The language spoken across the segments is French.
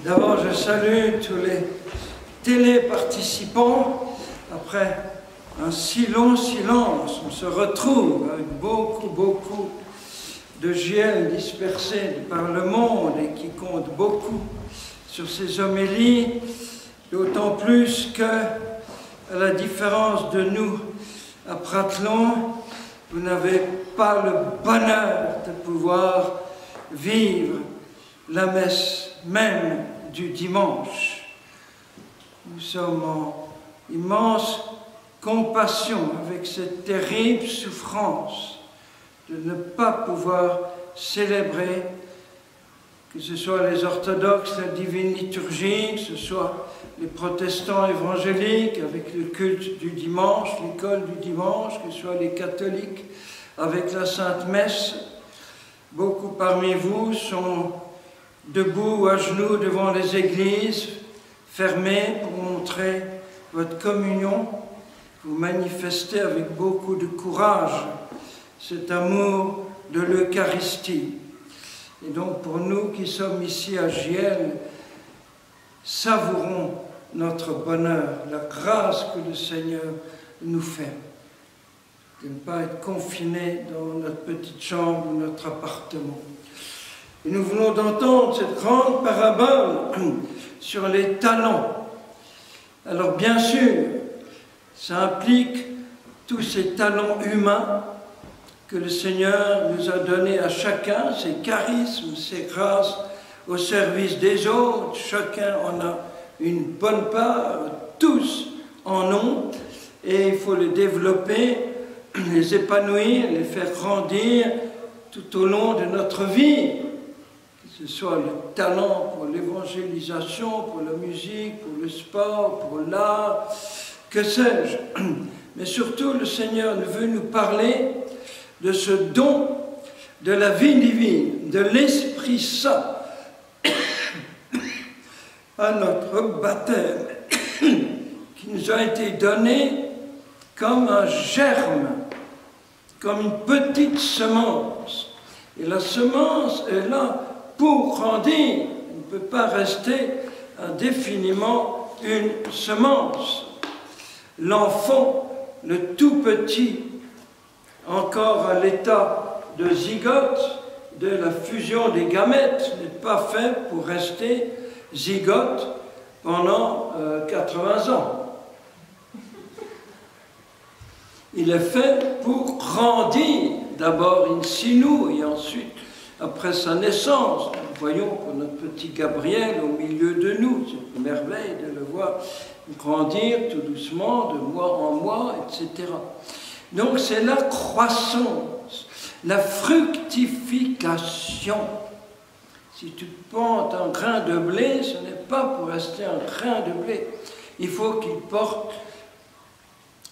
D'abord, je salue tous les téléparticipants. Après un si long silence, on se retrouve avec beaucoup de JL dispersés par le monde et qui comptent beaucoup sur ces homélies, d'autant plus que, à la différence de nous à Pratelon, vous n'avez pas le bonheur de pouvoir vivre la messe même du dimanche. Nous sommes en immense compassion avec cette terrible souffrance de ne pas pouvoir célébrer, que ce soit les orthodoxes, la divine liturgie, que ce soit les protestants évangéliques avec le culte du dimanche, l'école du dimanche, que ce soit les catholiques avec la Sainte Messe. Beaucoup parmi vous sont debout à genoux devant les églises, fermées pour montrer votre communion. Vous manifestez avec beaucoup de courage cet amour de l'Eucharistie. Et donc pour nous qui sommes ici à Giel, savourons notre bonheur, la grâce que le Seigneur nous fait, de ne pas être confinés dans notre petite chambre ou notre appartement. Et nous venons d'entendre cette grande parabole sur les talents. Alors bien sûr, ça implique tous ces talents humains que le Seigneur nous a donnés à chacun, ses charismes, ses grâces au service des autres. Chacun en a une bonne part, tous en ont, et il faut les développer, les épanouir, les faire grandir tout au long de notre vie. Que ce soit le talent pour l'évangélisation, pour la musique, pour le sport, pour l'art, que sais-je. Mais surtout, le Seigneur veut nous parler de ce don de la vie divine, de l'Esprit Saint, à notre baptême, qui nous a été donné comme un germe, comme une petite semence. Et la semence est là pour grandir. Elle ne peut pas rester indéfiniment une semence. L'enfant, le tout petit, encore à l'état de zygote, de la fusion des gamètes, n'est pas fait pour rester zygote pendant 80 ans. Il est fait pour grandir, d'abord in situ et ensuite après sa naissance. Nous voyons pour notre petit Gabriel au milieu de nous, c'est une merveille de le voir grandir tout doucement, de mois en mois, etc. Donc c'est la croissance, la fructification. Si tu plantes un grain de blé, ce n'est pas pour rester un grain de blé. Il faut qu'il porte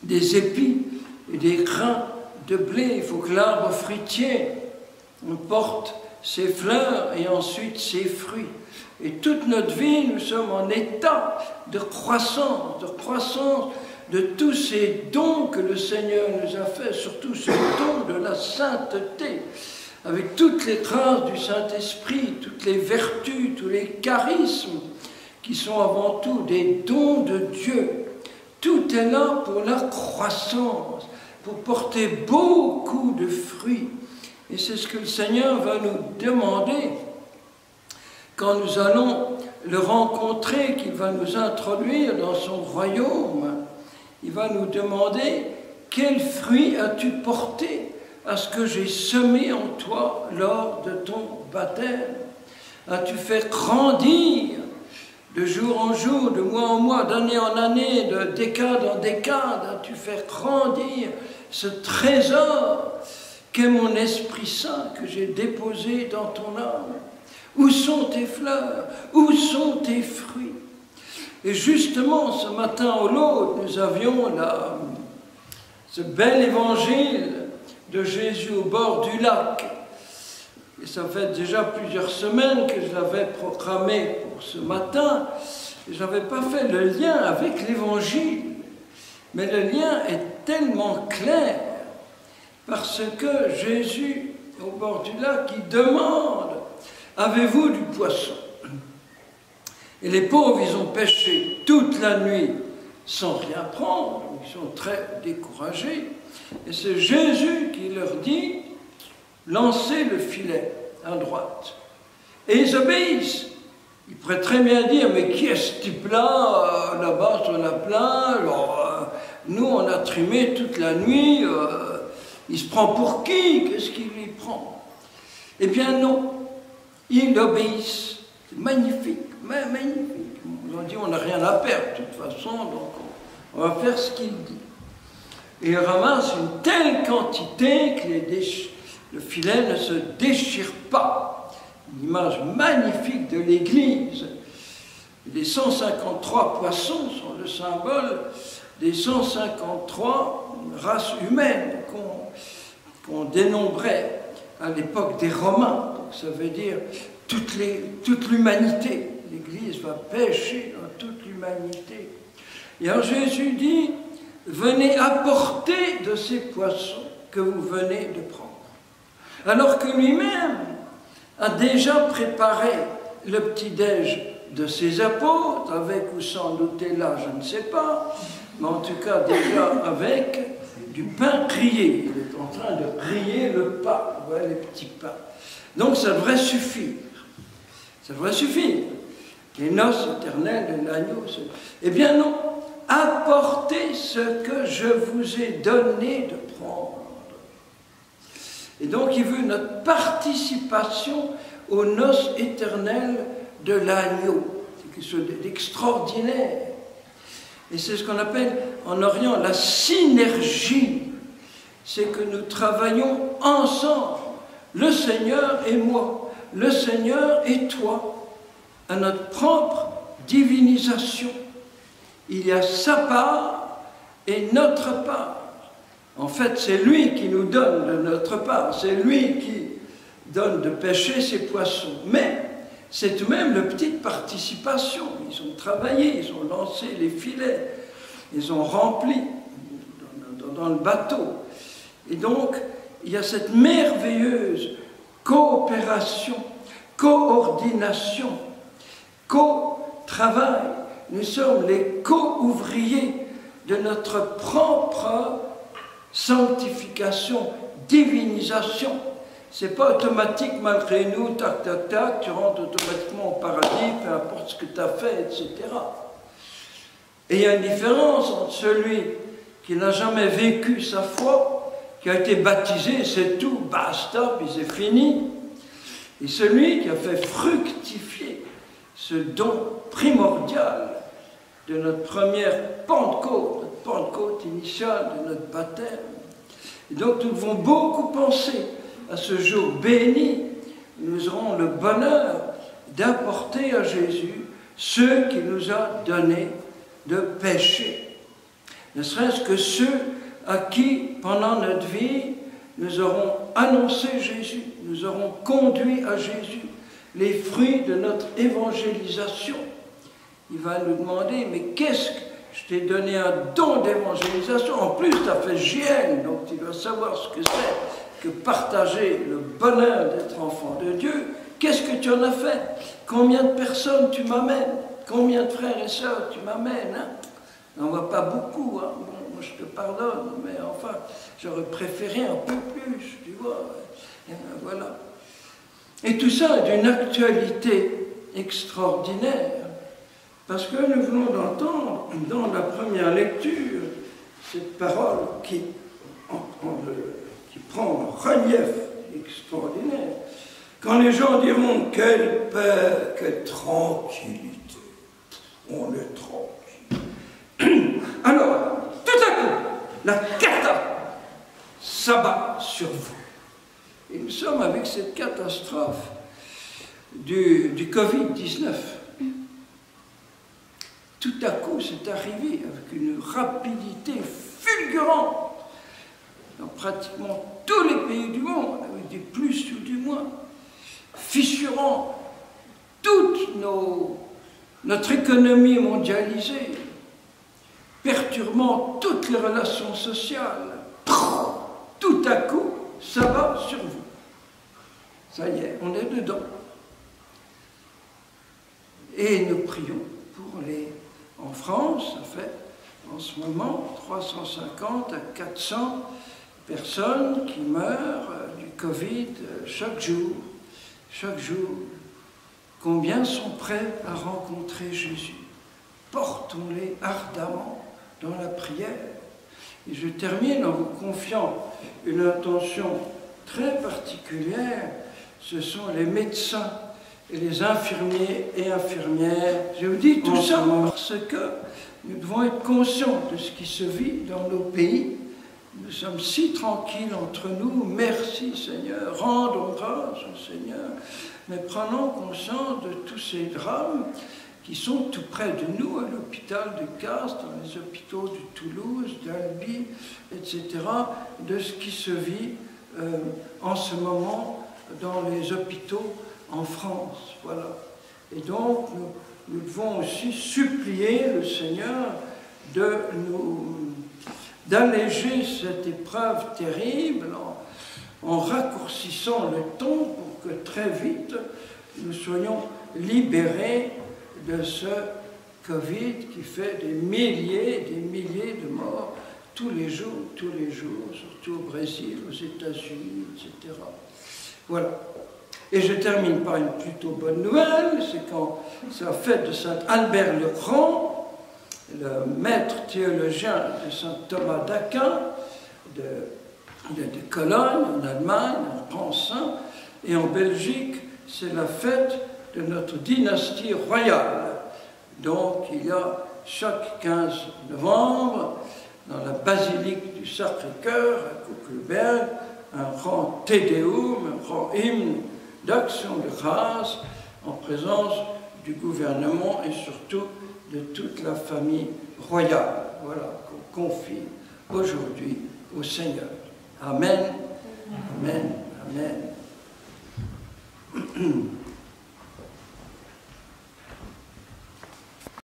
des épis et des grains de blé. Il faut que l'arbre fruitier porte ses fleurs et ensuite ses fruits. Et toute notre vie, nous sommes en état de croissance de tous ces dons que le Seigneur nous a faits, surtout ce don de la sainteté, avec toutes les grâces du Saint-Esprit, toutes les vertus, tous les charismes, qui sont avant tout des dons de Dieu. Tout est là pour la croissance, pour porter beaucoup de fruits. Et c'est ce que le Seigneur va nous demander quand nous allons le rencontrer, qu'il va nous introduire dans son royaume. Il va nous demander « Quel fruit as-tu porté à ce que j'ai semé en toi lors de ton baptême? As-tu fait grandir de jour en jour, de mois en mois, d'année en année, de décade en décade? As-tu fait grandir ce trésor qu'est mon Esprit Saint que j'ai déposé dans ton âme? Où sont tes fleurs? Où sont tes fruits? » Et justement, ce matin au Lot, nous avions ce bel évangile de Jésus au bord du lac. Et ça fait déjà plusieurs semaines que je l'avais proclamé pour ce matin. Et je n'avais pas fait le lien avec l'évangile. Mais le lien est tellement clair, parce que Jésus, au bord du lac, il demande « Avez-vous du poisson ?» Et les pauvres, ils ont pêché toute la nuit sans rien prendre, ils sont très découragés. Et c'est Jésus qui leur dit, lancez le filet à droite. Et ils obéissent. Ils pourraient très bien dire, mais qui est ce type-là, là-bas sur la plage? Nous, on a trimé toute la nuit, il se prend pour qui? Qu'est-ce qu'il lui prend? Eh bien non, ils obéissent. C'est magnifique, magnifique. Ils ont dit, on n'a rien à perdre de toute façon, donc on va faire ce qu'il dit. Et ils ramassent une telle quantité que le filet ne se déchire pas. Une image magnifique de l'Église. Les 153 poissons sont le symbole des 153 races humaines qu'on dénombrait à l'époque des Romains. Donc ça veut dire toute l'humanité. L'Église va pêcher dans toute l'humanité. Et alors Jésus dit, venez apporter de ces poissons que vous venez de prendre. Alors que lui-même a déjà préparé le petit-déj de ses apôtres, avec ou sans Nutella, je ne sais pas, mais en tout cas déjà avec du pain grillé. Il est en train de griller le pain, voilà les petits pains. Donc ça devrait suffire. Ça devrait suffire. Les noces éternelles de l'agneau. Eh bien non, apportez ce que je vous ai donné de prendre. Et donc il veut notre participation aux noces éternelles de l'agneau. C'est quelque chose d'extraordinaire. Et c'est ce qu'on appelle en Orient la synergie. C'est que nous travaillons ensemble, le Seigneur et moi, le Seigneur et toi, à notre propre divinisation. Il y a sa part et notre part. En fait, c'est lui qui nous donne de notre part, c'est lui qui donne de pêcher ses poissons. Mais c'est tout de même une petite participation. Ils ont travaillé, ils ont lancé les filets, ils ont rempli dans le bateau. Et donc, il y a cette merveilleuse coopération, coordination, co-travail. Nous sommes les co-ouvriers de notre propre sanctification, divinisation. C'est pas automatique malgré nous, tac, tac, tac, tu rentres automatiquement au paradis, peu importe ce que tu as fait, etc. Et il y a une différence entre celui qui n'a jamais vécu sa foi, qui a été baptisé, c'est tout, basta, puis c'est fini, et celui qui a fait fructifier ce don primordial de notre première Pentecôte, notre Pentecôte initiale, de notre baptême. Et donc nous devons beaucoup penser à ce jour béni. Nous aurons le bonheur d'apporter à Jésus ce qu'il nous a donné de pécher. Ne serait-ce que ceux à qui, pendant notre vie, nous aurons annoncé Jésus, nous aurons conduit à Jésus, les fruits de notre évangélisation. Il va nous demander, mais qu'est-ce que je t'ai donné un don d'évangélisation, en plus tu as fait JL, donc tu dois savoir ce que c'est que partager le bonheur d'être enfant de Dieu. Qu'est-ce que tu en as fait? Combien de personnes tu m'amènes? Combien de frères et sœurs tu m'amènes, hein? On ne voit pas beaucoup, hein? Bon, moi je te pardonne, mais enfin, j'aurais préféré un peu plus, tu vois. Et voilà. Et tout ça est d'une actualité extraordinaire, parce que nous venons d'entendre dans la première lecture cette parole qui prend un relief extraordinaire. Quand les gens diront « quelle paix, quelle tranquillité », on est tranquille. Alors, tout à coup, la cata s'abat sur vous. Et nous sommes avec cette catastrophe du Covid-19. Tout à coup, c'est arrivé avec une rapidité fulgurante dans pratiquement tous les pays du monde, avec des plus ou du moins, fissurant toute notre économie mondialisée, perturbant toutes les relations sociales. Tout à coup, ça va sur vous. Ça y est, on est dedans. Et nous prions pour en France, ça fait en ce moment 350 à 400 personnes qui meurent du Covid chaque jour. Chaque jour. Combien sont prêts à rencontrer Jésus? Portons-les ardemment dans la prière. Et je termine en vous confiant une intention très particulière. Ce sont les médecins et les infirmiers et infirmières. Je vous dis tout ça parce que nous devons être conscients de ce qui se vit dans nos pays. Nous sommes si tranquilles entre nous. Merci Seigneur, rendons grâce au Seigneur. Mais prenons conscience de tous ces drames qui sont tout près de nous, à l'hôpital de Castres, dans les hôpitaux de Toulouse, d'Albi, etc., de ce qui se vit en ce moment dans les hôpitaux en France. Voilà. Et donc, nous devons aussi supplier le Seigneur d'alléger cette épreuve terrible en raccourcissant le temps pour que très vite nous soyons libérés de ce Covid qui fait des milliers de morts tous les jours, surtout au Brésil, aux États-Unis, etc. Voilà. Et je termine par une plutôt bonne nouvelle, c'est quand c'est la fête de Saint Albert le Grand, le maître théologien de Saint Thomas d'Aquin, de Cologne, en Allemagne, un grand saint, et en Belgique, c'est la fête de notre dynastie royale. Donc il y a chaque 15 novembre, dans la basilique du Sacré-Cœur à Kuckelberg, un grand Te Deum, un grand hymne d'action de grâce en présence du gouvernement et surtout de toute la famille royale. Voilà, qu'on confie aujourd'hui au Seigneur. Amen, amen, amen.